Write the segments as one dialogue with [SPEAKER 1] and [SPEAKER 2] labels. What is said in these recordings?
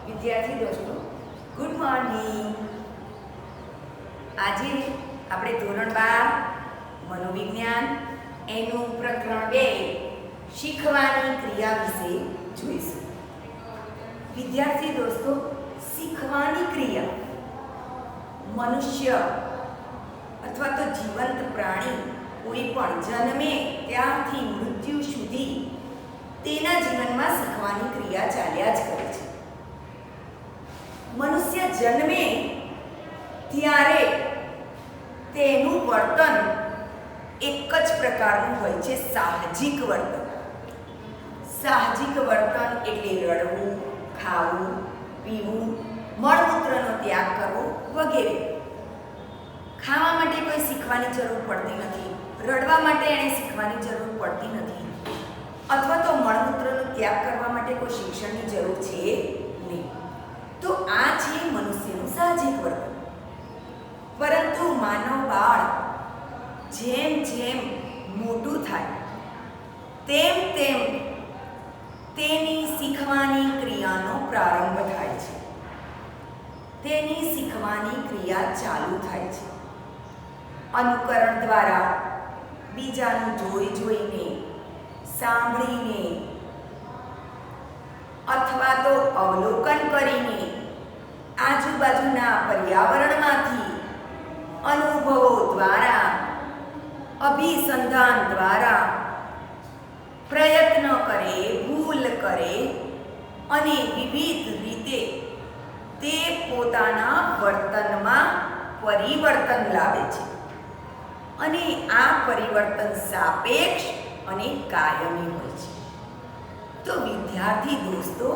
[SPEAKER 1] વિદ્યાર્થી દોસ્તો, good morning. આજે આપણે ધોરણ 12 મનોવિજ્ઞાન એનું પ્રકરણ 2 શીખવાની ક્રિયા વિશે જોઈશું. વિદ્યાર્થી દોસ્તો, શીખવાની ક્રિયા મનુષ્ય અથવા તો જીવંત પ્રાણી કોઈ પણ જન્મે ત્યારથી મૃત્યુ સુધી તેના જીવનમાં શીખવાની ક્રિયા ચાલ્યા જ કરે છે. મનુષ્ય જન્મે ત્યારે તેનું વર્તન એક જ પ્રકારનું હોય છે, સાહજિક વર્તન. સાહજિક વર્તન એટલે રડવું, ખાવું, પીવું, મળમૂત્રનો ત્યાગ કરવો વગેરે. ખાવા માટે કોઈ શીખવાની જરૂર પડતી નથી, રડવા માટે એને શીખવાની જરૂર પડતી નથી, અથવા તો મળમૂત્રનો ત્યાગ કરવા માટે કોઈ શિક્ષણની જરૂર છે નહીં. તો આ છે મનુષ્યનું સાહજિક વર્તન. પરંતુ માનવ બાળ જેમ જેમ મોટું થાય તેમ તેમ તેની શીખવાની ક્રિયાનો પ્રારંભ થાય છે. તેની શીખવાની ક્રિયા ચાલુ થાય છે. અનુકરણ દ્વારા, બીજાનું જોઈ જોઈને, સાંભળીને અથવા તો અવલોકન કરીને, આજુબાજુના પર્યાવરણમાંથી, અનુભવો દ્વારા, અભિસંધાન દ્વારા પ્રયત્ન કરે, ભૂલ કરે અને વિવિધ રીતે તે પોતાના વર્તનમાં પરિવર્તન લાવે છે. અને આ પરિવર્તન સાપેક્ષ અને કાયમી હોય છે. તો વિદ્યાર્થી દોસ્તો,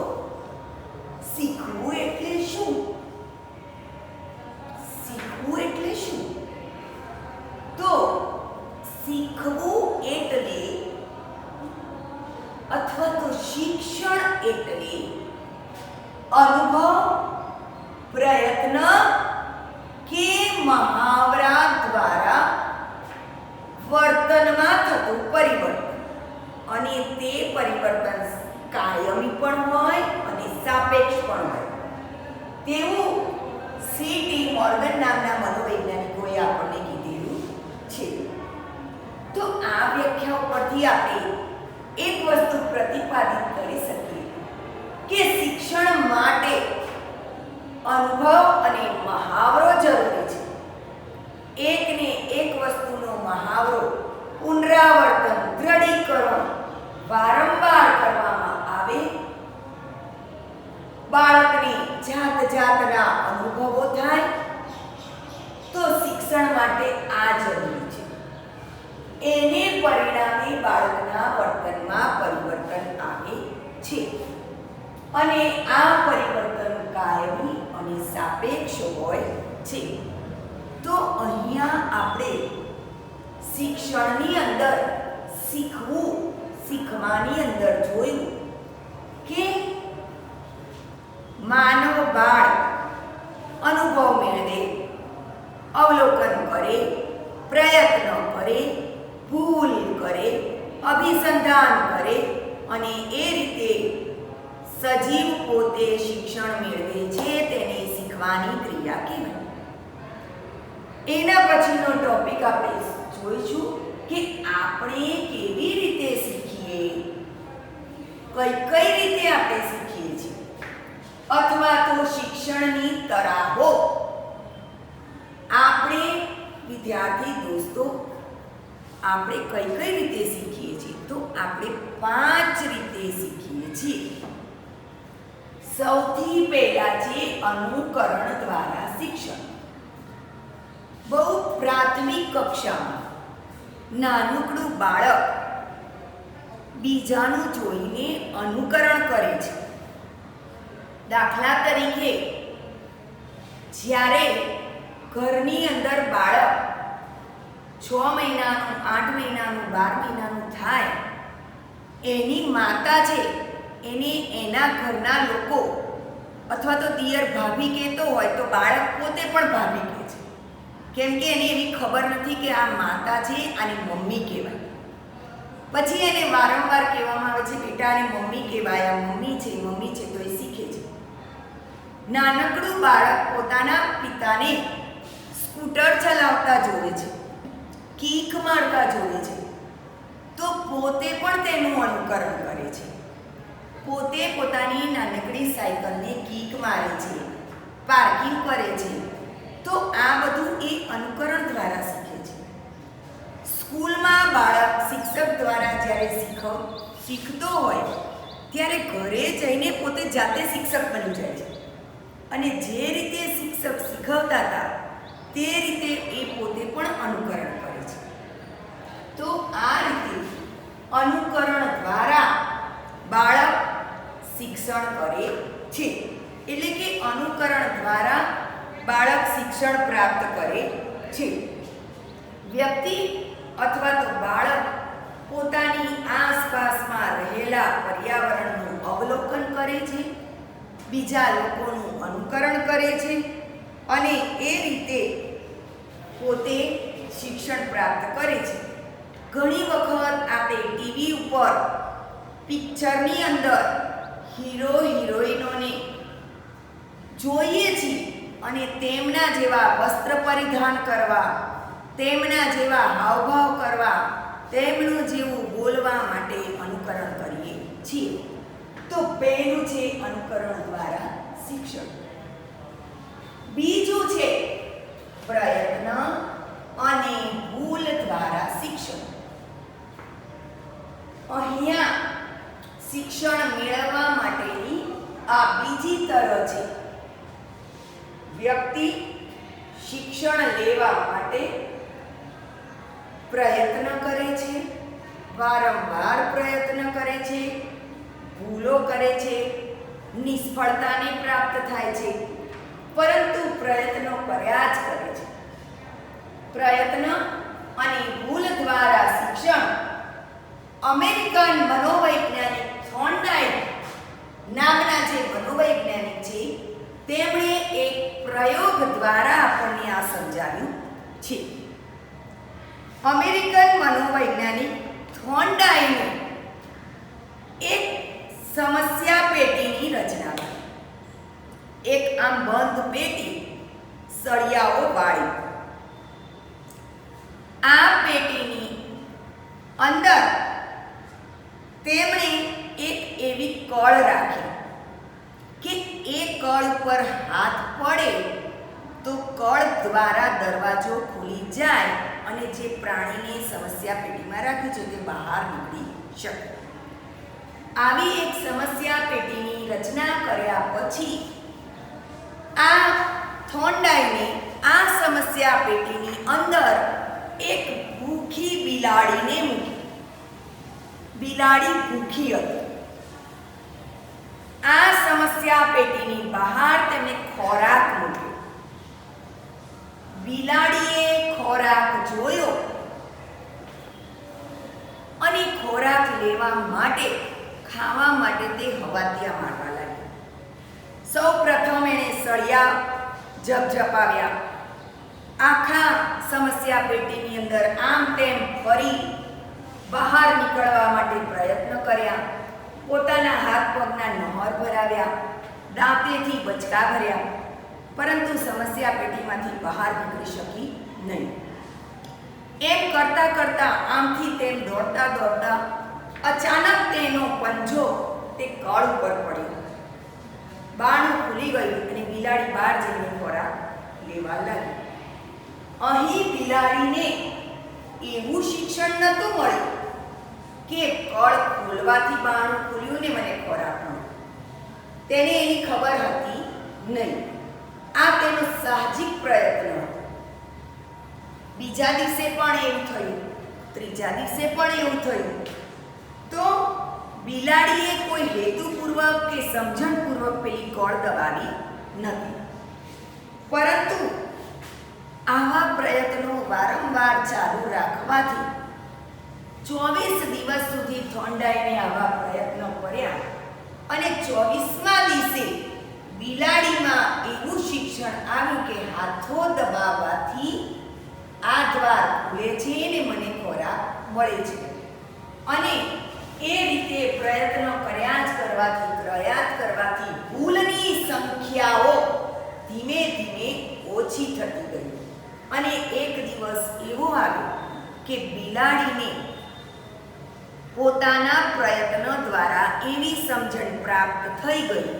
[SPEAKER 1] શીખવું એટલે શું? શીખવું એટલે શું? તો શીખવું એટલે અથવા તો શિક્ષણ એટલે અનુભવ, પ્રયત્ન કે મહાવરા દ્વારા વર્તનમાં થતું પરિવર્તન. અને તે પરિવર્તન કાયમી પણ હોય અને સાપેક્ષ પણ હોય તેવું સી.ટી. મોર્ગન નામના મનોવૈજ્ઞાનિકોએ આપણને કીધેલું છે. તો આ વ્યાખ્યા પરથી આપણે એક વસ્તુ પ્રતિપાદિત કરી શકીએ કે શિક્ષણ માટે અનુભવ અને મહાવરો જરૂરી છે. એકને એક વસ્તુનો મહાવરો, પુનરાવર્તન, દ્રઢીકરણ વારંવાર કરવામાં આવે, બાળકને જાત જાતના અનુભવો થાય, તો શિક્ષણ માટે આ જરૂરી છે. એને પરિણામે બાળકના વર્તનમાં પરિવર્તન આવે છે. અને આ પરિવર્તન કાયમી અને સાપેક્ષ હોય છે. તો અહીંયા આપણે શિક્ષણની અંદર શીખવું, શીખવાની અંદર જોયું કે માનવ બાળ અનુભવ મેળવે, અવલોકન કરે, પ્રયત્ન કરે, ભૂલ કરે, અભિસંધાન કરે અને એ રીતે સજીવ પોતે શિક્ષણ મેળવે છે. તેને શીખવાની ક્રિયા કહેવાય. એના પછીનો ટોપિક આપણે જોઈશું કે આપણે કેવી રીતે શીખીએ, કઈ કઈ રીતે આપણે શીખીએ છીએ, અથવા તો શિક્ષણની તરાહો. આપણે વિદ્યાર્થી દોસ્તો, આપણે કઈ કઈ રીતે શીખીએ છીએ? તો આપણે 5 રીતે શીખીએ છીએ. સૌથી પહેલા છે અનુકરણ દ્વારા શિક્ષણ. બહુ પ્રાથમિક કક્ષામાં નાનકડું બાળક બીજાનું જોઈને અનુકરણ કરે છે. દાખલા તરીકે, જ્યારે ઘરની અંદર બાળક 6 મહિનાનું, 8 મહિનાનું, 12 મહિનાનું થાય, એની માતા છે એને એના ઘરના લોકો અથવા તો દિયર ભાભી કહેતો હોય તો બાળક પોતે પણ ભાભી કહે છે. કેમ કે એને એવી ખબર નથી કે આ માતા છે, આની મમ્મી કહેવાય. પછી એને વારંવાર કહેવામાં આવે છે, બેટા આને મમ્મી કહેવાય, આ મમ્મી છે તો એ શીખે છે. નાનકડું બાળક પોતાના પિતાને સ્કૂટર ચલાવતા જોવે છે, કીક મારતા જોવે છે, તો પોતે પણ તેનું અનુકરણ કરે છે. પોતે પોતાની નાનકડી સાયકલને કીક મારે છે, પાર્કિંગ કરે છે. તો આ બધું એ અનુકરણ દ્વારા શીખે છે. સ્કૂલમાં બાળક શિક્ષક દ્વારા જ્યારે શીખતો હોય ત્યારે ઘરે જઈને પોતે જાતે શિક્ષક બની જાય છે અને જે રીતે શિક્ષક શીખવતા હતા તે રીતે એ પોતે પણ અનુકરણ કરે છે. તો આ રીતે અનુકરણ દ્વારા બાળક શિક્ષણ કરે છે. એટલે કે અનુકરણ દ્વારા બાળક શિક્ષણ પ્રાપ્ત કરે છે. વ્યક્તિ અથવા તો બાળક પોતાની આસપાસમાં રહેલા પર્યાવરણનું અવલોકન કરે છે, બીજા લોકોનું અનુકરણ કરે છે અને એ રીતે પોતે શિક્ષણ પ્રાપ્ત કરે છે. ઘણી વખત આપણે ટીવી ઉપર પિક્ચરની અંદર હીરો હિરોઈનોને જોઈએ છીએ અને તેમના જેવા વસ્ત્ર પરિધાન કરવા, તેમના જેવા હાવભાવ કરવા, તેમનું જેવું બોલવા માટે અનુકરણ કરીએ છીએ. તો પહેલું છે અનુકરણ દ્વારા શિક્ષણ. બીજું છે પ્રયત્ન અને ભૂલ દ્વારા શિક્ષણ. અહીંયા શિક્ષણ મેળવવા માટેની આ બીજી તરફ છે. વ્યક્તિ શિક્ષણ લેવા માટે પ્રયત્ન કરે છે, વારંવાર પ્રયત્ન કરે છે, ભૂલો કરે છે, નિષ્ફળતાને પ્રાપ્ત થાય છે, પરંતુ પ્રયત્નો કર્યા જ કરે છે. પ્રયત્ન અને ભૂલ દ્વારા શિક્ષણ અમેરિકન મનોવૈજ્ઞાનિક થોર્નડાઇક નામના જે મનોવૈજ્ઞાનિક છે તેમણે એક પ્રયોગ દ્વારા આપણને આ સમજાવ્યું છે. અમેરિકન મનોવૈજ્ઞાનિક થોર્નડાઇકે એક સમસ્યા પેટીની રચના કરી. એક આમ બંધ પેટી સળિયાઓ વાળી. આ પેટીની અંદર તેમણે એક એવી કળ રાખી કે એ કળ ઉપર હાથ પડે તો કળ દ્વારા દરવાજો ખુલી જાય અને જે પ્રાણીને સમસ્યા પેટીમાં રાખ્યું છે તે બહાર નીકળી શકે. આવી એક સમસ્યા પેટીની રચના કર્યા પછી આ થોર્નડાઇકે આ સમસ્યા પેટીની અંદર એક ભૂખી બિલાડીને મૂકી. બિલાડી ભૂખી હતી. આ સમસ્યા પેટીની બહાર તેમણે ખોરાક મૂક્યો. બિલાડીએ ખોરાક જોયો અને ખોરાક લેવા માટે, ખાવા માટે તે હવાતિયા મારવા લાગી. સૌ પ્રથમ એણે સળિયા ઝપઝપાવ્યા. આખા સમસ્યા પેટીની અંદર આમ તેમ ફરી બહાર નીકળવા માટે પ્રયત્ન કર્યા. પોતાના હાથ પગના નહોર ભરાવ્યા, દાંતેથી બચકા ભર્યા, પરંતુ સમસ્યા પેટીમાંથી બહાર નીકળી શકી નહીં. એમ કરતા કરતા આમથી તેમ દોડતા દોડતા અચાનક તેનો પંજો તે કળ ઉપર પડ્યો. બારણું ખુલી ગયું અને બિલાડી બહાર જઈને ખોરાક લેવા લાગી. અહીં બિલાડીને એવું શિક્ષણ નહોતું મળ્યું કે કળ ખોલવાથી બારણું ખુલ્યું ને મને ખોરાક મળ્યો. તેને એની ખબર હતી નહીં. આ તેનો સાહજિક પ્રયત્ન હતો. બીજા દિવસે પણ એવું થયું, ત્રીજા દિવસે પણ એવું થયું. તો બિલાડીએ કોઈ હેતુપૂર્વક કે સમજણપૂર્વક પેલી કળ દબાવી નથી, પરંતુ આવા પ્રયત્નો વારંવાર ચાલુ રાખવાથી 24 દિવસ સુધી થોર્નડાઇકે આવા પ્રયત્નો કર્યા અને 24મા દિવસે બિલાડીમાં એવું શિક્ષણ આવ્યું કે હાથો દબાવવાથી આ દ્વાર ખુલે છે ને મને ખોરાક મળે છે. અને એ રીતે પ્રયત્નો કર્યા જ કરવાથી ભૂલની સંખ્યાઓ ધીમે ધીમે ઓછી થતી ગઈ અને એક દિવસ એવો આવ્યો કે બિલાડીને પોતાના પ્રયત્ન દ્વારા એવી સમજણ પ્રાપ્ત થઈ ગઈ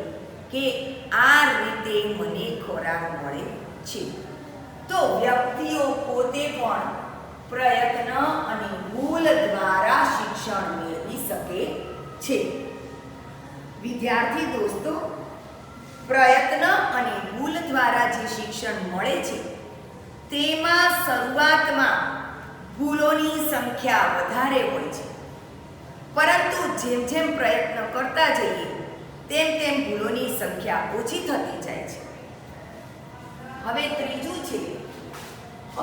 [SPEAKER 1] કે આ રીતે મને ખોરાક મળે છે. તો વ્યક્તિઓ પોતે પણ પ્રયત્ન અને ભૂલ દ્વારા શિક્ષણ મેળવી શકે છે. વિદ્યાર્થી દોસ્તો, પ્રયત્ન અને ભૂલ દ્વારા જે શિક્ષણ મળે છે તેમાં શરૂઆતમાં ભૂલોની સંખ્યા વધારે હોય છે, પરંતુ જેમ જેમ પ્રયત્ન કરતા જઈએ તેમ તેમ ભૂલોની સંખ્યા ઓછી થતી જાય છે. હવે ત્રીજું છે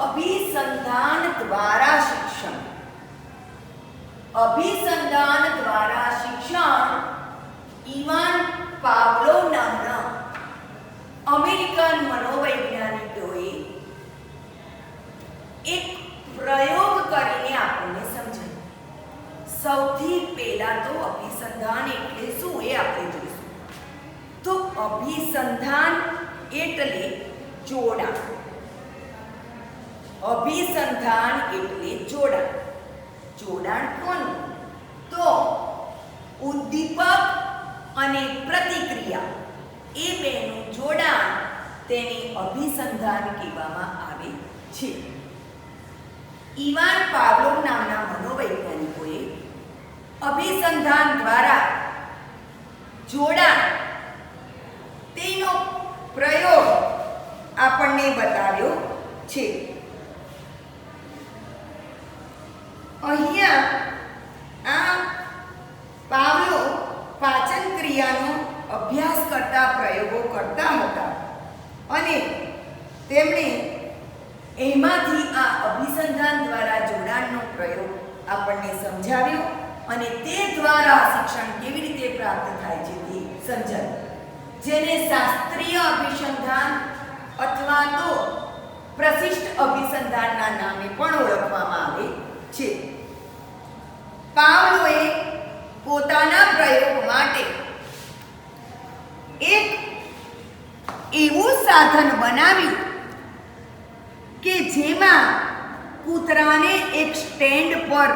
[SPEAKER 1] અભિસંધાન દ્વારા શિક્ષણ. અભિસંધાન દ્વારા શિક્ષણ ઇવાન પાવલોવ નામના અમેરિકન મનોવૈજ્ઞાનિકોએ એક પ્રયોગ કરીને આપણને સમજાવ્યું. સૌથી પહેલા તો અભિસંધાન એટલે શું એ આપણે જોઈશું. તો અભિસંધાન એટલે જોડાણ. અભિસંધાન એટલે જોડાણ. જોડાણ કોનું? તો ઉદ્દીપક અને પ્રતિક્રિયા એ બેનું જોડાણ તેને અભિસંધાન કહેવામાં આવે છે. ઇવાન પાવલોવ નામના મનોવૈજ્ઞાનિકોએ અભિસંધાન દ્વારા જોડાણ તેનો પ્રયોગ આપણને બતાવ્યો છે. અહીંયા આ પાવલોવ પાચન ક્રિયાનો અભ્યાસ કરતા પ્રયોગો કરતા હતા અને તેમણે એમાંથી આ અભિસંધાન દ્વારા જોડાણનો પ્રયોગ આપણને સમજાવ્યો અને તે દ્વારા શિક્ષણ કેવી રીતે પ્રાપ્ત થાય છે તે સમજાવ્યું, જેને શાસ્ત્રીય અભિસંધાન અથવા તો પ્રશિષ્ટ અભિસંધાનના નામે પણ ઓળખવામાં આવે છે. પાવલોવે પોતાના પ્રયોગ માટે એક એવું સાધન બનાવ્યું કે જેમાં કૂતરાને એક સ્ટેન્ડ પર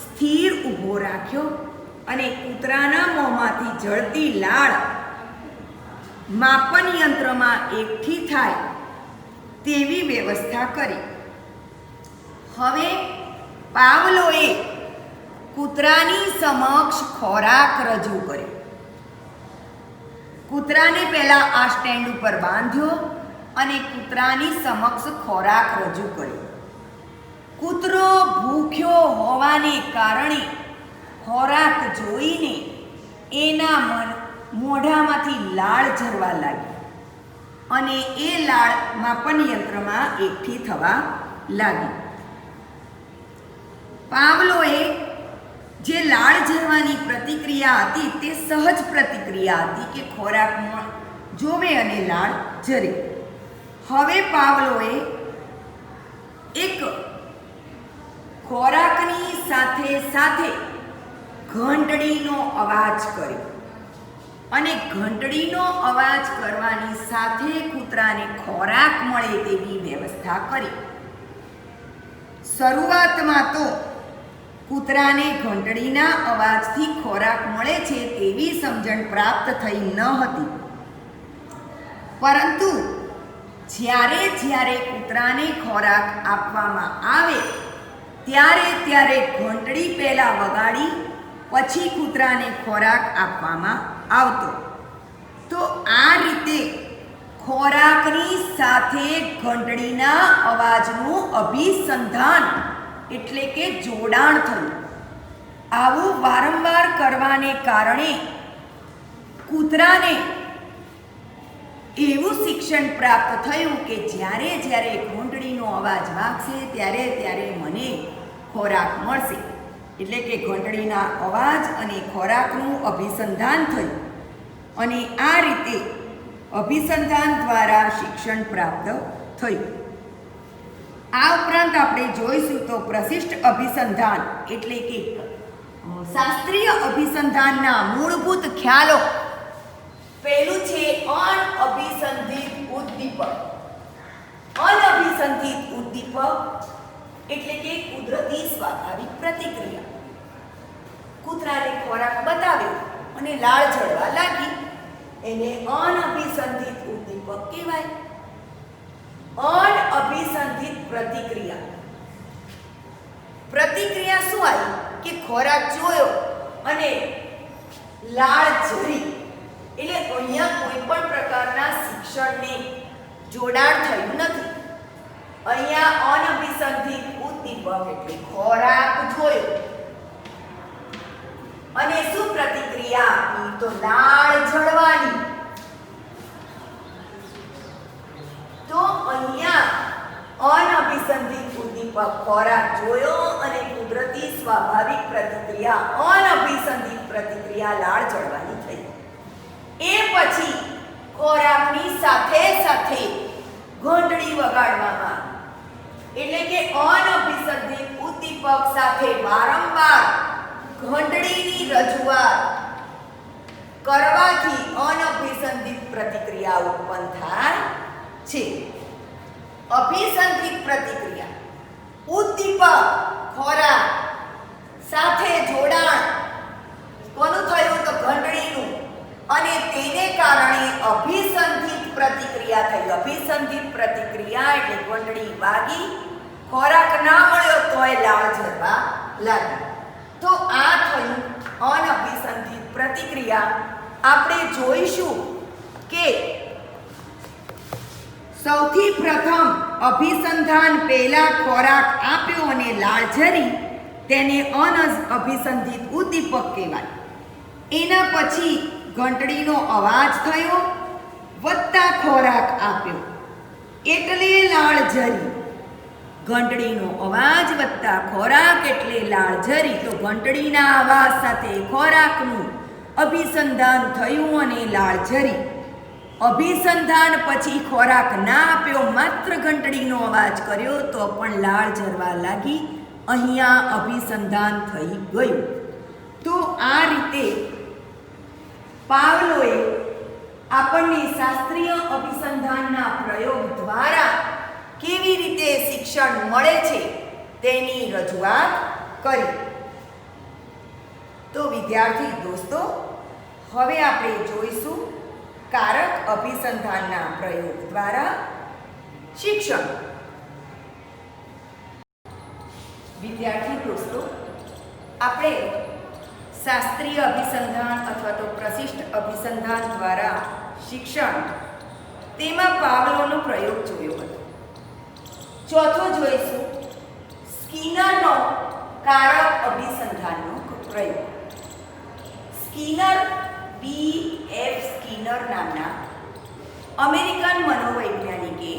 [SPEAKER 1] સ્થિર ઊભો રાખ્યો અને કૂતરાના મોંમાંથી જળતી લાળ માપન યંત્રમાં એકઠી થાય તેવી વ્યવસ્થા કરી. હવે પાવલોવે કૂતરાની સમક્ષ ખોરાક રજૂ કર્યો. કૂતરાને પહેલા આ સ્ટેન્ડ ઉપર બાંધ્યો અને કૂતરાની સમક્ષ ખોરાક રજૂ કર્યો. કૂતરો ભૂખ્યો હોવાને કારણે ખોરાક જોઈને એના મોઢામાંથી લાળ ઝરવા લાગી અને એ લાળ માપન યંત્રમાં એકઠી થવા લાગી. પાવલોવે જે લાળ ઝરવાની પ્રતિક્રિયા હતી તે સહજ પ્રતિક્રિયા હતી કે ખોરાક જોવે અને લાળ ઝરે. હવે પાવલોવે એક ખોરાકની સાથે સાથે ઘંટડીનો અવાજ કર્યો અને ઘંટડીનો અવાજ કરવાની સાથે કૂતરાને ખોરાક મળે તેવી વ્યવસ્થા કરી. શરૂઆતમાં તો કૂતરાને ઘંટડીના અવાજથી ખોરાક મળે છે તેવી સમજણ પ્રાપ્ત થઈ ન હતી, પરંતુ જ્યારે જ્યારે કૂતરાને ખોરાક આપવામાં આવે ત્યારે ઘંટડી પહેલાં વગાડી પછી કૂતરાને ખોરાક આપવામાં આવતો. તો આ રીતે ખોરાકની સાથે ઘંટડીના અવાજનું અભિસંધાન એટલે કે જોડાણ થયું. આવું વારંવાર કરવાને કારણે કૂતરાને એવું શિક્ષણ પ્રાપ્ત થયું કે જ્યારે જ્યારે ઘંટડીનો અવાજ વાગશે ત્યારે મને ખોરાક મળશે. એટલે કે ઘંટડીના અવાજ અને ખોરાકનું અભિસંધાન થયું અને આ રીતે અભિસંધાન દ્વારા શિક્ષણ પ્રાપ્ત થયું. આ ઉપરાંત આપણે જોઈશું તો પ્રશિષ્ટ અભિસંધાન એટલે કે શાસ્ત્રીય અભિસંધાનના મૂળભૂત ખ્યાલો. પહેલું છે અનઅભિસંધિત બુદ્ધિ એટલે કે કુદરતી સ્વાભાવિક પ્રતિક્રિયા. કૂતરાને ખોરાક બતાવ્યો અને લાળ ઝરવા લાગી, એને અનઅભિસંધિત ઉદ્દીપક કહેવાય. અનઅભિસંધિત પ્રતિક્રિયા. પ્રતિક્રિયા શું આવી કે ખોરાક જોયો અને લાળ ઝરી, એટલે અહીંયા કોઈ પણ પ્રકારના શિક્ષણને જોડાણ થયું નથી. અહીંયા અનઅભિસંધિત ઉદ્દીપક એટલે ખોરાક જોયો અને શું પ્રતિક્રિયા આપી તો લાળ ઝરવાની. તો અહીંયા અનઅભિસંધિત ઉદ્દીપક ખોરાક જોયો અને કુદરતી સ્વાભાવિક પ્રતિક્રિયા અનઅભિસંધિત પ્રતિક્રિયા લાળ ઝરવાની થઈ. એ પછી ખોરાકની સાથે સાથે ઘંટડી વગાડવામાં, એટલે કે અનઅભિસંધિત ઉદ્દીપક સાથે વારંવાર ઘંટડીની રજૂઆત કરવાથી અનઅભિસંધિત પ્રતિક્રિયા ઉત્પન્ન થાય છે. અભિસંધિત પ્રતિક્રિયા ઉદ્દીપક ખોરાક સાથે જોડાણ કોનું થયું તો ઘંટડીનું, અને તેને કારણે અભિસંધિત પ્રતિક્રિયા થઈ. અભિસંધિત પ્રતિક્રિયા એટલે ઘંટડી વાગી, ખોરાક ના મળ્યો તોય લાળ ઝરવા લાગી. તો આ થયું અનઅભિસંધિત પ્રતિક્રિયા. આપણે જોઈશું કે સૌથી પ્રથમ અભિસંધાન પહેલા ખોરાક આપ્યો અને લાળ ઝરી, તેને અનઅભિસંધિત ઉદ્દીપક કહેવાય. એના પછી ઘંટડીનો અવાજ થયો વત્તા ખોરાક આપ્યો એટલે લાળ ઝરી. ઘંટડીનો અવાજ વત્તા ખોરાક એટલે લાળ ઝરી. તો ઘંટડીના અવાજ સાથે ખોરાકનું અભિસંધાન થયું અને લાળ ઝરી. અભિસંધાન પછી ખોરાક ના આપ્યો, માત્ર ઘંટડીનો અવાજ કર્યો તો પણ લાળ ઝરવા લાગી. અહીંયા અભિસંધાન થઈ ગયું. તો આ રીતે પાવલોએ આપણને શાસ્ત્રીય અભિસંધાનના પ્રયોગ દ્વારા કેવી રીતે શિક્ષણ મળે છે તેની રજૂઆત કરી. તો વિદ્યાર્થી દોસ્તો, હવે આપણે જોઈશું કારક અભિસંધાનના પ્રયોગ દ્વારા શિક્ષણ. વિદ્યાર્થી દોસ્તો, આપણે શાસ્ત્રીય અભિસંધાન અથવા તો પ્રશિષ્ટ અભિસંધાન દ્વારા શિક્ષણ, તેમાં પાવલોનો પ્રયોગ જોયો હતો. ચોથો જોઈશું સ્કિનરનો કારક અભિસંધાનનો પ્રયોગ. Skinner B.F. સ્કિનર નામના અમેરિકન મનોવૈજ્ઞાનિકે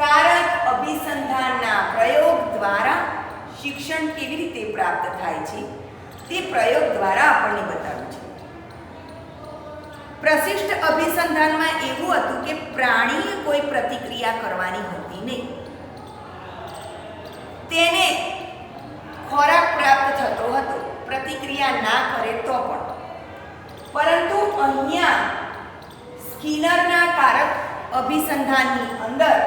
[SPEAKER 1] કારક અભિસંધાનના પ્રયોગ દ્વારા શિક્ષણ કેવી રીતે પ્રાપ્ત થાય છે તે પ્રયોગ દ્વારા આપણને બતાવ્યું છે. પ્રશિષ્ટ અભિસંધાનમાં એવું હતું કે પ્રાણીએ કોઈ પ્રતિક્રિયા કરવાની હતી નહીં. તેને ખોરાક પ્રાપ્ત થતો હતો, પ્રતિક્રિયા ના કરે તો પણ. પરંતુ અહીંયા સ્કિનરના કારક અભિસંધાનની અંદર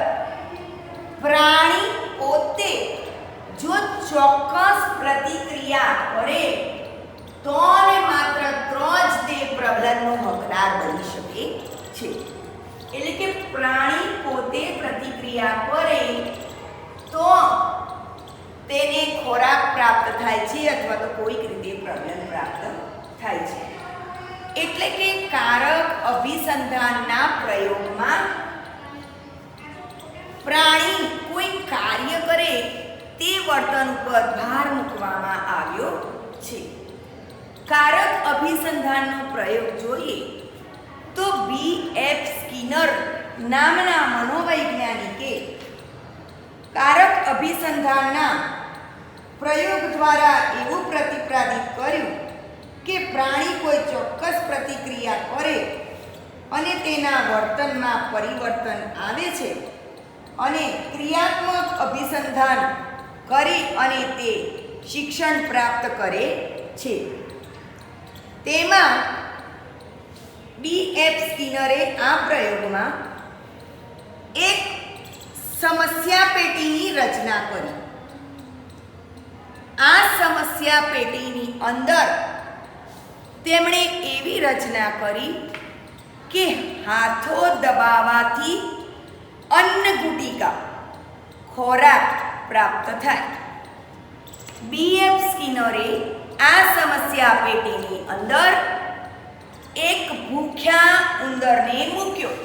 [SPEAKER 1] પ્રાણી પોતે જો ચોક્કસ પ્રતિક્રિયા કરે તો ને માત્ર તો જ તે પ્રબલનનો હકદાર બની શકે છે. એટલે કે પ્રાણી પોતે પ્રતિક્રિયા કરે તો તેને ખોરાક પ્રાપ્ત થાય છે અથવા તો કોઈક રીતે પ્રબલન પ્રાપ્ત થાય છે. એટલે કે કારક અભિસંધાનના પ્રયોગમાં પ્રાણી કોઈ કાર્ય કરે તે વર્તન ઉપર ભાર મૂકવામાં આવ્યો છે. કારક અભિસંધાનનો પ્રયોગ જોઈએ તો B.F. સ્કિનર નામના મનોવૈજ્ઞાનિકે કારક અભિસંધાનના પ્રયોગ દ્વારા એવું પ્રતિપાદિત કર્યું કે પ્રાણી કોઈ ચોક્કસ પ્રતિક્રિયા કરે અને તેના વર્તનમાં પરિવર્તન આવે છે અને ક્રિયાત્મક અભિસંધાન કરી અને તે શિક્ષણ પ્રાપ્ત કરે છે. તેમાં B.F. સ્કિનરે આ પ્રયોગમાં એક સમસ્યા પેટીની રચના કરી આ સમસ્યા પેટીની અંદર તેમણે એવી રચના કરી કે હાથો દબાવવાથી અન્ન ગુટિકા ખોરાક પ્રાપ્ત થાય. BF સ્કિનરે આ સમસ્યા પેટીની અંદર એક ભૂખ્યા ઉંદરને મૂક્યો.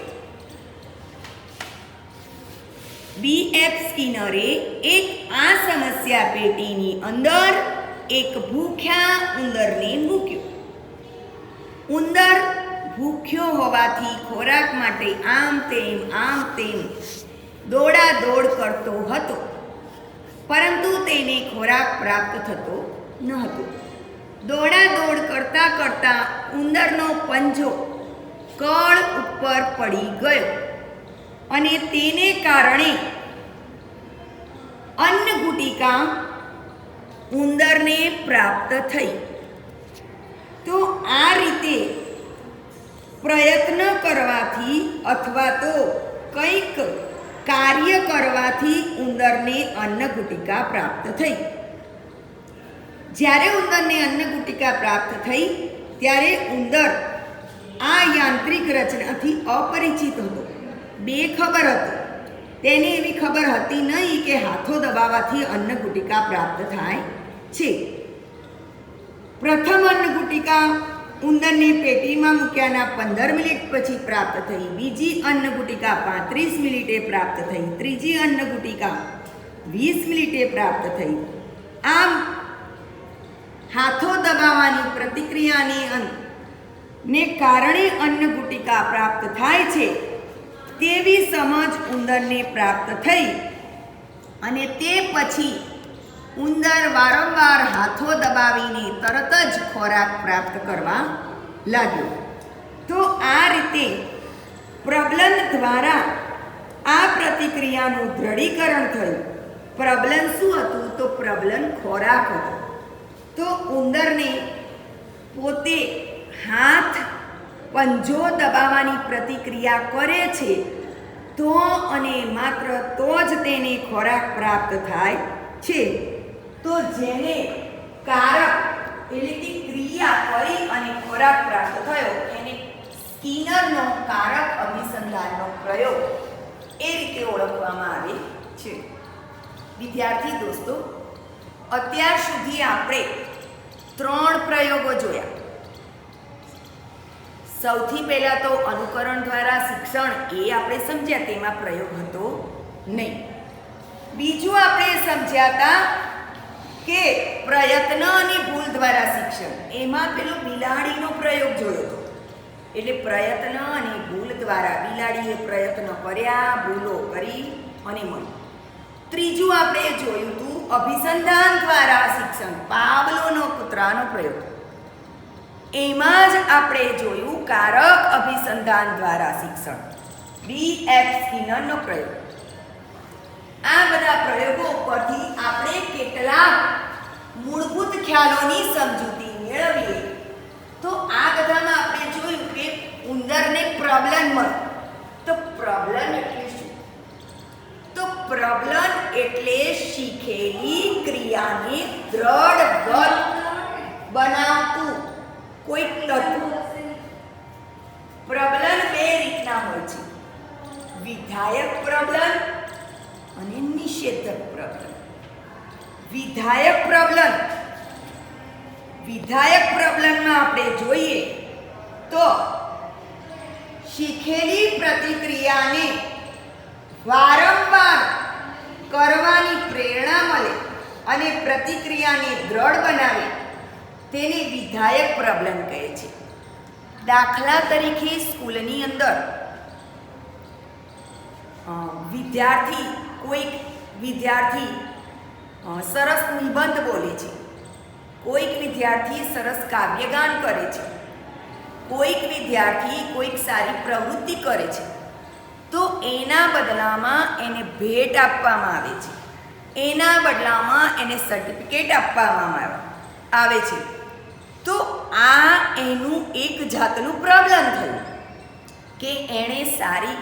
[SPEAKER 1] BF સ્કિનરે આ સમસ્યા પેટીની અંદર એક ભૂખ્યા ઉંદરને મૂક્યો. ઉંદર ભૂખ્યો હોવાથી ખોરાક માટે આમ તેમ દોડાદોડ કરતો હતો, પરંતુ તેને ખોરાક પ્રાપ્ત થતો ન હતો. દોડાદોડ કરતાં કરતાં ઉંદરનો પંજો કળ ઉપર પડી ગયો અને તેને કારણે અન્ન ગુટિકા ઉંદરને પ્રાપ્ત થઈ. તો આ રીતે પ્રયત્ન કરવાથી અથવા તો કંઈક કાર્ય કરવાથી ઉંદરને અન્ન ગુટિકા પ્રાપ્ત થઈ. જ્યારે ઉંદરને અન્ન ગુટિકા પ્રાપ્ત થઈ ત્યારે ઉંદર આ યાંત્રિક રચનાથી અપરિચિત હતો, બેખબર હતો. તેને એવી ખબર હતી નહીં કે હાથો દબાવવાથી અન્ન ગુટિકા પ્રાપ્ત થાય છે. પ્રથમ અન્ન ગુટિકા ઉંદરની પેટીમાં મૂક્યાના 15 મિનિટ પછી પ્રાપ્ત થઈ. બીજી અન્ન ગુટિકા 35 મિનિટે પ્રાપ્ત થઈ. ત્રીજી અન્ન ગુટિકા 20 મિનિટે પ્રાપ્ત થઈ. આમ હાથો દબાવવાની પ્રતિક્રિયાને કારણે અન્ન ગુટિકા પ્રાપ્ત થાય છે તેવી સમજ ઉંદરને પ્રાપ્ત થઈ અને તે પછી ઉંદર વારંવાર હાથો દબાવીને તરત જ ખોરાક પ્રાપ્ત કરવા લાગ્યો. તો આ રીતે પ્રબલન દ્વારા આ પ્રતિક્રિયાનું દ્રઢીકરણ થયું. પ્રબલન શું હતું? તો પ્રબલન ખોરાક હતો. તો ઉંદરને પોતે હાથ પંજો દબાવવાની પ્રતિક્રિયા કરે છે તો અને માત્ર તો જ તેને ખોરાક પ્રાપ્ત થાય છે. તો જેને કારક એટલે કે ક્રિયા કરી અને ખોરાક પ્રાપ્ત થયો એને સ્કિનરનો કારક અભિસંધાનનો પ્રયોગ એ રીતે ઓળખવામાં આવે છે. વિદ્યાર્થી દોસ્તો, અત્યાર સુધી આપણે 3 પ્રયોગો જોયા. સૌથી પહેલાં તો અનુકરણ દ્વારા શિક્ષણ એ આપણે સમજ્યા, તેમાં પ્રયોગ હતો નહીં. બીજું આપણે સમજ્યા હતા કે પ્રયત્ન અને ભૂલ દ્વારા શિક્ષણ, એમાં પેલો બિલાડીનો પ્રયોગ જોયો હતો. એટલે પ્રયત્ન અને ભૂલ દ્વારા બિલાડીએ પ્રયત્ન કર્યા, ભૂલો કરી અને મળી. ત્રીજું આપણે જોયું હતું અભિસંધાન દ્વારા શિક્ષણ, પાવલોનો કૂતરાનો પ્રયોગ. એમાં જ આપણે જોયું કારક અભિસંધાન દ્વારા શિક્ષણ, BF સ્કિનરનો પ્રયોગ. આ બધા પ્રયોગો ઉપરથી આપણે કેટલાક મૂળભૂત ખ્યાલોની સમજૂતી મેળવીએ. તો આ બધામાં આપણે જોયું કે ઉંદરને પ્રબલન મળે. તો પ્રબલન એટલે શું? તો પ્રબલન એટલે શીખેલી ક્રિયાને દ્રઢ બનાવતું કોઈક તત્વ. પ્રબલન 2 રીતના હોય છે, વિધાયક પ્રબલન અને નિષેધક પ્રબલન. વિધાયક પ્રબલનમાં આપણે જોઈએ તો શીખેલી પ્રતિક્રિયાને વારંવાર કરવાની પ્રેરણા મળે અને પ્રતિક્રિયાને દ્રઢ બનાવે તેને વિધાયક પ્રબલન કહે છે. દાખલા તરીકે સ્કૂલની અંદર કોઈક વિદ્યાર્થી સરસ નિબંધ બોલે છે, કોઈક વિદ્યાર્થી સરસ કાવ્યગાન કરે છે, કોઈક વિદ્યાર્થી કોઈક સારી પ્રવૃત્તિ કરે છે, તો એના બદલામાં એને ભેટ આપવામાં આવે છે, એના બદલામાં એને સર્ટિફિકેટ આપવામાં આવે છે. તો આ એનું એક જાતનું પ્રબલન થયું કે એણે સારી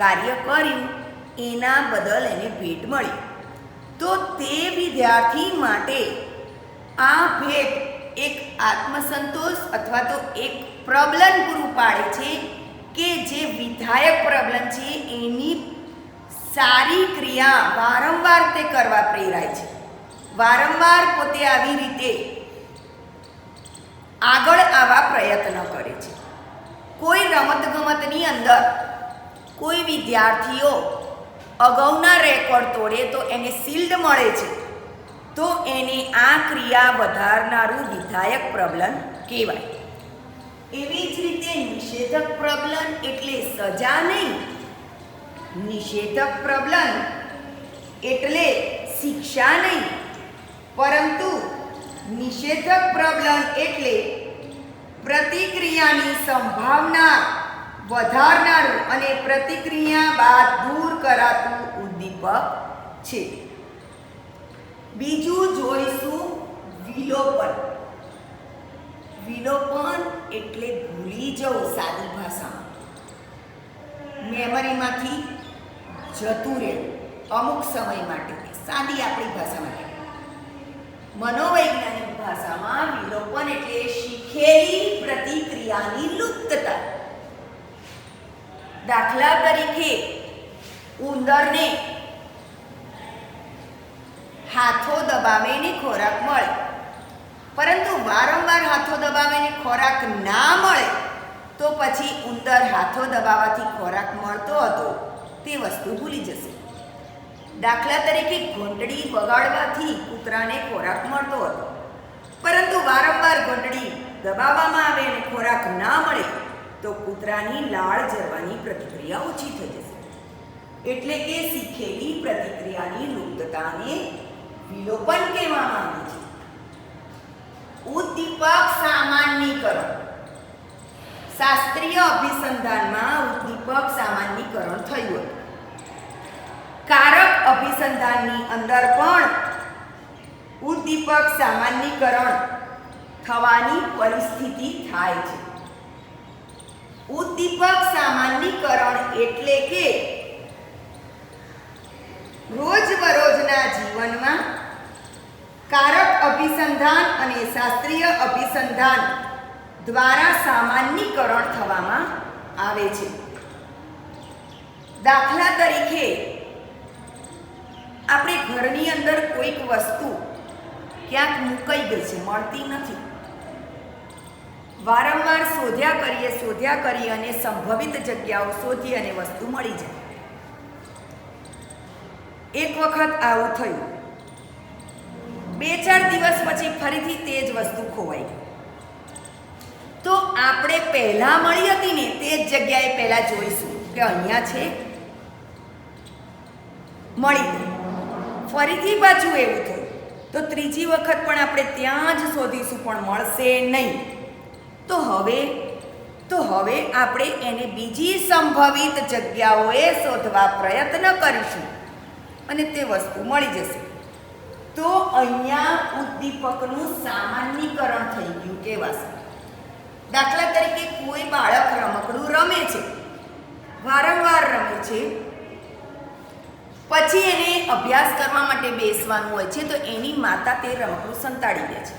[SPEAKER 1] કાર્ય કર્યું, એના બદલ એને ભેટ મળી. તો તે વિદ્યાર્થી માટે આ ભેટ એક આત્મસંતોષ અથવા તો એક પ્રબલન પૂરું પાડે છે કે જે વિધાયક પ્રબલન છે એની સારી ક્રિયા વારંવાર તે કરવા પ્રેરાય છે, વારંવાર પોતે આવી રીતે આગળ આવવા પ્રયત્ન કરે છે. કોઈ રમતગમતની અંદર કોઈ વિદ્યાર્થીઓ અગાઉના રેકોર્ડ તોડે તો એને શિલ્ડ મળે છે, તો એને આ ક્રિયા વધારનારું વિધાયક પ્રબલન કહેવાય. એવી જ રીતે નિષેધક પ્રબલન એટલે સજા નહીં, નિષેધક પ્રબલન એટલે શિક્ષા નહીં, પરંતુ નિષેધક પ્રબલન એટલે પ્રતિક્રિયાની સંભાવના વધારનારું અને પ્રતિક્રિયા બાદ દૂર કરાતું ઉદ્દીપક છે. બીજું જોઈશું વિલોપન. વિલોપન એટલે ભૂલી જવું, સાદી ભાષામાં મેમરીમાંથી જતું રહેવું અમુક સમય માટે, સાદી આપણી ભાષામાં. મનોવૈજ્ઞાનિક ભાષામાં વિલોપન એટલે શીખેલી પ્રતિક્રિયાની લુપ્તતા. દાખલા તરીકે ઉંદરને હાથો દબાવીને ખોરાક મળે, પરંતુ વારંવાર હાથો દબાવીને ખોરાક ના મળે તો પછી ઉંદર હાથો દબાવવાથી ખોરાક મળતો હતો તે વસ્તુ ભૂલી જશે. દાખલા તરીકે ઘંટડી વગાડવાથી કૂતરાને ખોરાક મળતો હતો, પરંતુ વારંવાર ઘંટડી દબાવવામાં આવે અને ખોરાક ના મળે તો કૂતરાની લાળ ઝરવાની પ્રતિક્રિયા ઓછી થઈ જશે. એટલે કે શીખેલી પ્રતિક્રિયાની લુપ્તતાને વિલોપન કહેવામાં આવે છે. ઉદ્દીપક સામાન્યીકરણ. શાસ્ત્રીય અભિસંધાનમાં ઉદ્દીપક સામાન્યીકરણ થયું હતું. કારક અભિસંધાનની અંદર પણ ઉદ્દીપક સામાન્યીકરણ થવાની પરિસ્થિતિ થાય છે. ઉદ્દીપક સામાન્યીકરણ એટલે કે રોજબરોજના જીવનમાં કારક અભિસંધાન અને શાસ્ત્રીય અભિસંધાન દ્વારા સામાન્યીકરણ થવામાં આવે છે. દાખલા તરીકે આપણે ઘરની અંદર કોઈક વસ્તુ ક્યાંક મુકાઈ ગઈ છે, મળતી નથી, વારંવાર શોધ્યા કરીએ અને સંભવિત જગ્યાઓ શોધી અને વસ્તુ મળી જાય. એક વખત આવું થયું, 2-4 દિવસ પછી ફરીથી તે જ વસ્તુ ખોવાઈ ગઈ. તો આપણે પહેલાં મળી હતી ને તે જ જગ્યાએ પહેલાં જોઈશું કે અહીંયા છે, મળી ગઈ. ફરીથી પાછું એવું થયું તો ત્રીજી વખત પણ આપણે ત્યાં જ શોધીશું પણ મળશે નહીં. તો હવે આપણે એને બીજી સંભવિત જગ્યાઓએ શોધવા પ્રયત્ન કરીશું અને તે વસ્તુ મળી જશે. તો અહીંયા ઉદ્દીપકનું સામાન્યીકરણ થઈ ગયું કહેવાશે. દાખલા તરીકે કોઈ બાળક રમકડું રમે છે, વારંવાર રમે છે, પછી એને અભ્યાસ કરવા માટે બેસવાનું હોય છે તો એની માતા તે રમકડું સંતાડી દે છે.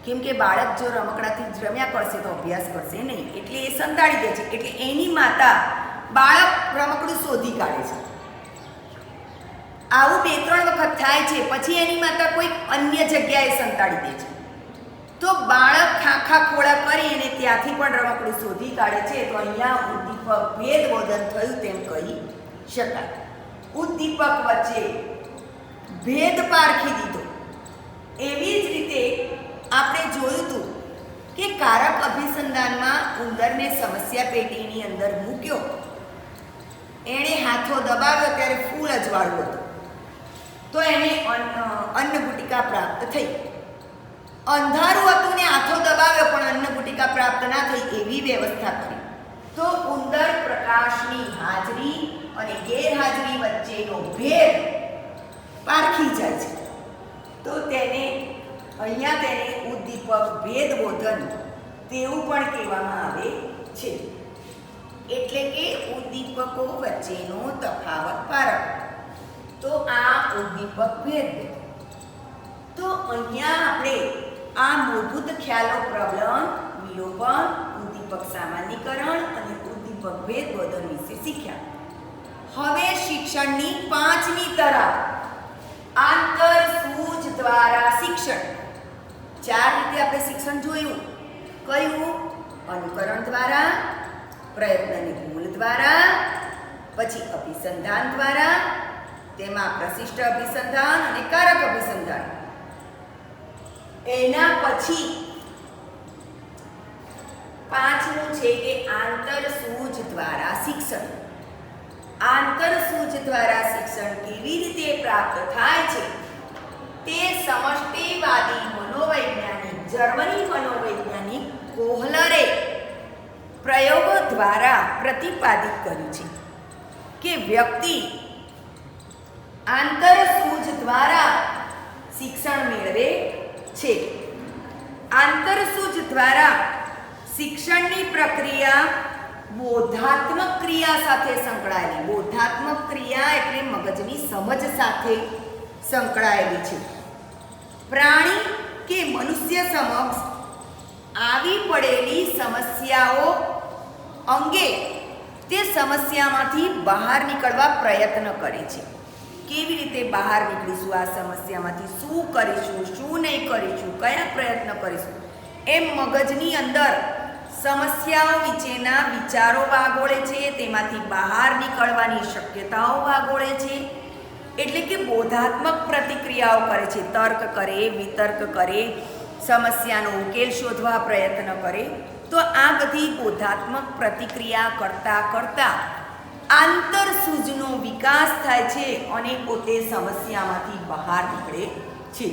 [SPEAKER 1] કેમ કે બાળક જો રમકડાથી જ રમ્યા કરશે તો અભ્યાસ કરશે નહીં, એટલે એ સંતાડી દે છે. એટલે એની માતા બાળક રમકડું શોધી કાઢે છે. આવું 2-3 વખત થાય છે, પછી એની માતા કોઈક અન્ય જગ્યાએ સંતાડી દે છે. તો બાળક ખાખા ખોળા કરી અને ત્યાંથી પણ રમકડું શોધી કાઢે છે. તો અહીંયા ઉદ્દીપક ભેદબોધન થયું તેમ કહી શકાય. ઉદ્દીપક વચ્ચે ભેદ પારખી દીધો. એવી જ રીતે આપણે જોયું હતું કે કારક અભિસંધાનમાં ઉંદરને સમસ્યા પેટીની અંદર મૂક્યો, એણે હાથો દબાવ્યો ત્યારે ફૂલ અજવાળું હતું, તો એને અન્નગુટિકા પ્રાપ્ત થઈ. અંધારું હતું ને હાથો દબાવ્યો પણ અન્નગુટિકા પ્રાપ્ત ના થઈ, એવી વ્યવસ્થા કરી તો ઉંદર પ્રકાશની હાજરી અને ગેરહાજરી વચ્ચેનો ભેદ પારખી જાય છે. તો અહીંયા તેને ઉદ્દીપક ભેદબોધન તેવું પણ કહેવામાં આવે છે. એટલે કે ઉદ્દીપકો વચ્ચેનો તફાવત પારખવો. તો આ ઉદ્દીપક ભેદબોધન. તો અહીંયા આપણે આ મૂળભૂત ખ્યાલો પ્રબલન, વિલોપન, ઉદ્દીપક સામાન્યીકરણ અને ઉદ્દીપક ભેદબોધન વિશે શીખ્યા. હવે શિક્ષણની પાંચમી તરાર આંતરસૂઝ દ્વારા શિક્ષણ. ચાર રીતે આપણે શિક્ષણ જોયું. કયું? અનુકરણ દ્વારા, પ્રયત્નની ભૂલ દ્વારા, પછી અભિસંધાન દ્વારા, તેમાં પ્રશિષ્ટ અભિસંધાન અને કારક અભિસંધાન. એના પછી પાંચમું છે કે આંતરસૂઝ દ્વારા શિક્ષણ. આંતરસૂઝ દ્વારા શિક્ષણ કેવી રીતે પ્રાપ્ત થાય છે તે સમષ્ટિવાદી મનોવૈજ્ઞાનિક જર્મની મનોવૈજ્ઞાનિક કોહલરે પ્રયોગો દ્વારા પ્રતિપાદિત કર્યું છે કે વ્યક્તિ આંતરસૂઝ દ્વારા શિક્ષણ મેળવે છે. આંતરસૂઝ દ્વારા શિક્ષણની પ્રક્રિયા બોધાત્મક ક્રિયા સાથે સંકળાયેલી. બોધાત્મક ક્રિયા એટલે મગજની સમજ સાથે સંકળાયેલી છે. પ્રાણી કે મનુષ્ય સમક્ષ આવી પડેલી સમસ્યાઓ અંગે તે સમસ્યામાંથી બહાર નીકળવા પ્રયત્ન કરે છે. કેવી રીતે બહાર નીકળીશું આ સમસ્યામાંથી, શું કરીશું, શું નહીં કરીશું, કયા પ્રયત્ન કરીશું, એમ મગજની અંદર સમસ્યાઓ વિશેના વિચારો વાગોળે છે. તેમાંથી બહાર નીકળવાની શક્યતાઓ વાગોળે છે. એટલે કે બોધાત્મક પ્રતિક્રિયાઓ કરે છે. તર્ક કરે, વિતર્ક કરે, સમસ્યાનો ઉકેલ શોધવા પ્રયત્ન કરે. તો આ બધી બોધાત્મક પ્રતિક્રિયા કરતાં કરતાં આંતરસૂઝનો વિકાસ થાય છે અને પોતે સમસ્યામાંથી બહાર નીકળે છે.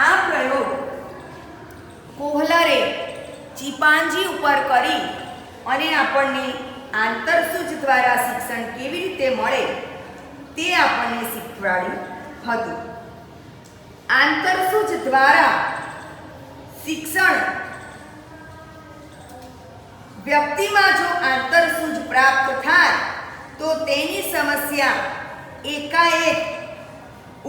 [SPEAKER 1] આ પ્રયોગ કોહલરે ચિંપાંજી ઉપર કરી અને આપણને આંતરસૂઝ દ્વારા શિક્ષણ કેવી રીતે મળે તે આપણને શીખવાડ્યું હતું. આંતરસૂઝ દ્વારા શિક્ષણ વ્યક્તિમાં જો આંતરસૂઝ પ્રાપ્ત થાય તો તેની સમસ્યા એકાએક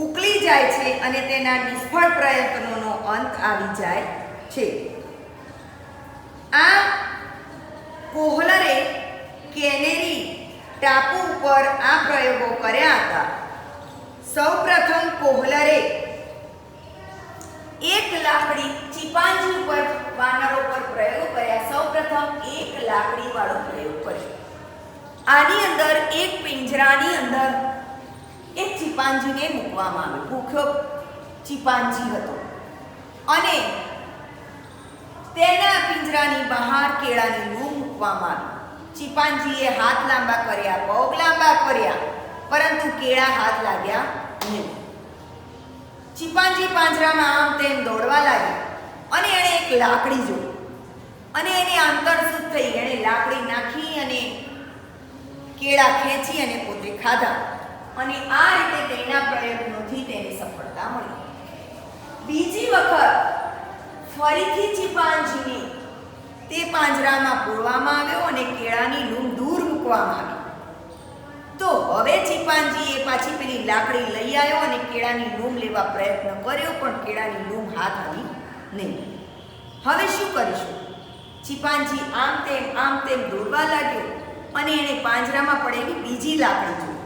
[SPEAKER 1] ઉકલી જાય છે અને તેના નિષ્ફળ પ્રયત્નોનો અંત આવી જાય છે. આ કોહલરે કેનેરી ટાપુ ઉપર આ પ્રયોગો કર્યા હતા. સૌપ્રથમ કોહલરે એક લાકડી ચિંપાંજી ઉપર વાનરો પર પ્રયોગ કર્યા. સૌપ્રથમ એક લાકડી વાળો પ્રયોગ કર્યો. આની અંદર એક પિંજરાની અંદર એક ચિંપાંજીને મૂકવામાં આવ્યો. ભૂખ્યો ચિંપાંજી હતો અને તેના પિંજરાની બહાર કેળાની લૂમ મૂકવામાં આવી. ચિંપાંજીએ હાથ લાંબા કર્યા, પગ લાંબા કર્યા, પરંતુ કેળા હાથ લાગ્યા નહીં. ચિંપાંજી પાંજરામાં આમ તેમ દોડવા લાગ્યા અને એણે એક લાકડી જોઈ અને એની આંતરસૂઝ થઈ. એણે લાકડી નાખી અને કેળા ખેંચી અને પોતે ખાધા અને આ રીતે તેના પ્રયત્નોથી તેને સફળતા મળી. બીજી વખત ફરીથી ચિંપાંજીને તે પાંજરામાં પૂરવામાં આવ્યો અને કેળાની લૂમ દૂર મૂકવામાં આવી. તો હવે ચિંપાંજીએ પાછી પેલી લાકડી લઈ આવ્યો અને કેળાની લૂમ લેવા પ્રયત્ન કર્યો, પણ કેળાની લૂમ હાથ આવી નહીં. હવે શું કરીશું? ચિંપાંજી આમ તેમ દોડવા લાગ્યો અને એણે પાંજરામાં પડેલી બીજી લાકડી જોઈ.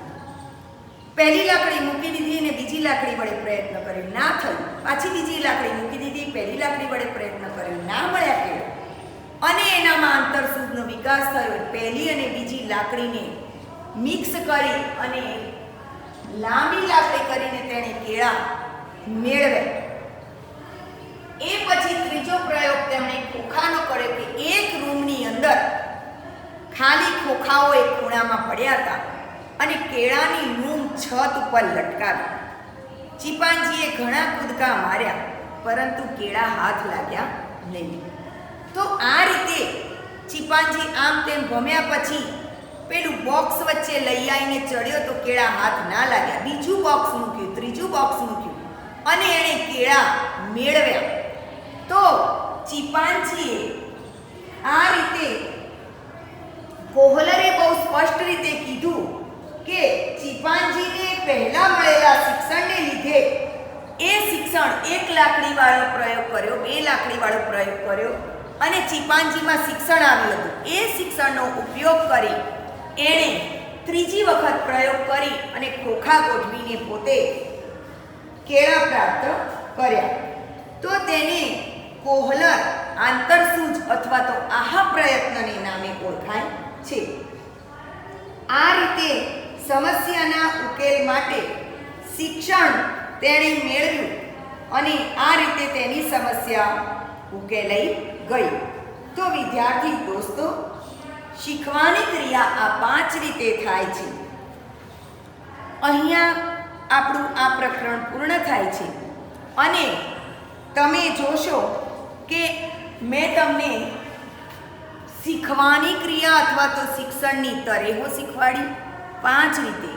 [SPEAKER 1] પહેલી લાકડી મૂકી દીધી અને બીજી લાકડી વડે પ્રયત્ન કર્યો, ના થયું. પાછી બીજી લાકડી મૂકી દીધી, પહેલી લાકડી વડે પ્રયત્ન કર્યો, ના મળ્યા કેળા અને એનામાં આંતરસૂઝનો વિકાસ થયો. પહેલી અને બીજી લાકડીને મિક્સ કરી અને લાંબી લાકડી કરીને તેણે કેળા મેળવ્યા. એ પછી ત્રીજો પ્રયોગ તેમણે ખોખાનો કર્યો કે એક રૂમની અંદર ખાલી ખોખાઓ એક ખૂણામાં પડ્યા હતા અને કેળાની લૂમ છત ઉપર લટકાવી. ચિંપાંજીએ ઘણા કૂદકા માર્યા પરંતુ કેળા હાથ લાગ્યા નહીં. તો આ રીતે ચિંપાંજી આમ તેમ ભમ્યા પછી પેલું બોક્સ વચ્ચે લઈ આવીને ચડ્યો તો કેળા હાથ ના લાગ્યા. બીજું બોક્સ મૂક્યું, ત્રીજું બોક્સ મૂક્યું અને એણે કેળા મેળવ્યા. તો ચિંપાંજીએ આ રીતે કોહલરે બહુ સ્પષ્ટ રીતે કીધું કે ચિંપાંજીને પહેલા મળેલા શિક્ષણને લીધે એ શિક્ષણ 1 લાકડીવાળો પ્રયોગ કર્યો, 2 લાકડીવાળો પ્રયોગ કર્યો અને ચિંપાંજીમાં શિક્ષણ આવ્યું હતું. એ શિક્ષણનો ઉપયોગ કરી એણે ત્રીજી વખત પ્રયોગ કરી અને ખોખા ગોઠવીને પોતે કેળા પ્રાપ્ત કર્યા. તો તેને કોહલર આંતરસૂઝ અથવા તો આહા પ્રયત્નને નામે ઓળખાય છે. આ રીતે સમસ્યાના ઉકેલ માટે શિક્ષણ તેણે મેળવ્યું અને આ રીતે તેની સમસ્યા ઉકેલાઈ ગઈ. તો વિદ્યાર્થી દોસ્તો, શીખવાની ક્રિયા આ 5 રીતે થાય છે. અહીંયા આપણું આ પ્રકરણ પૂર્ણ થાય છે અને તમે જોશો કે મેં તમને શીખવાની ક્રિયા અથવા તો શિક્ષણની તરેહો શીખવાડી, 5 રીતે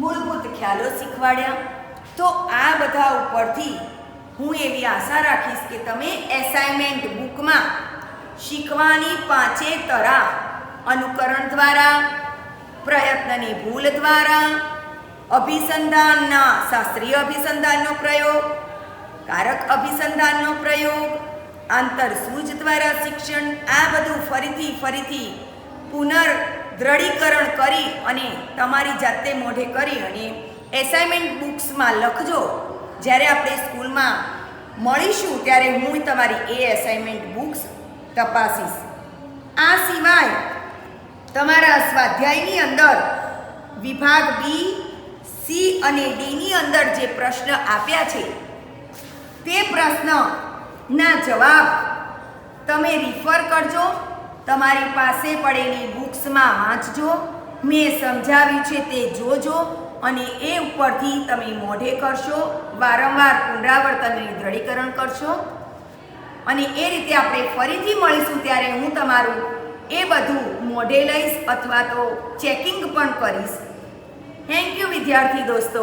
[SPEAKER 1] મૂળભૂત ખ્યાલો શીખવાડ્યા. તો આ બધા ઉપરથી હું એવી આશા રાખીશ કે તમે એસાઇનમેન્ટ બુકમાં શીખવાની 5 તરા અનુકરણ દ્વારા, પ્રયત્નની ભૂલ દ્વારા, અભિસંધાનના શાસ્ત્રીય અભિસંધાનનો પ્રયોગ, કારક અભિસંધાનનો પ્રયોગ, આંતરસૂઝ દ્વારા શિક્ષણ, આ બધું ફરીથી પુનર્દ્રઢીકરણ કરી અને તમારી જાતે મોઢે કરી અને એસાઇનમેન્ટ બુક્સમાં લખજો. જ્યારે આપણે સ્કૂલમાં મળીશું ત્યારે હું તમારી એ એસાઇનમેન્ટ બુક્સ તપાસીશ. આ સિવાય તમારા સ્વાધ્યાયની અંદર વિભાગ બી, સી અને ડીની અંદર જે પ્રશ્ન આપ્યા છે તે પ્રશ્નના જવાબ તમે રિફર કરજો, તમારી પાસે પડેલી બુક્સમાં વાંચજો, મેં સમજાવ્યું છે તે જોજો અને એ ઉપરથી તમે મોઢે કરશો, વારંવાર પુનરાવર્તન અને દ્રઢીકરણ કરશો અને એ રીતે આપણે ફરીથી મળીશું ત્યારે હું તમારું એ બધું મોઢે લઈશ અથવા તો ચેકિંગ પણ કરીશ. થેન્ક યુ વિદ્યાર્થી દોસ્તો.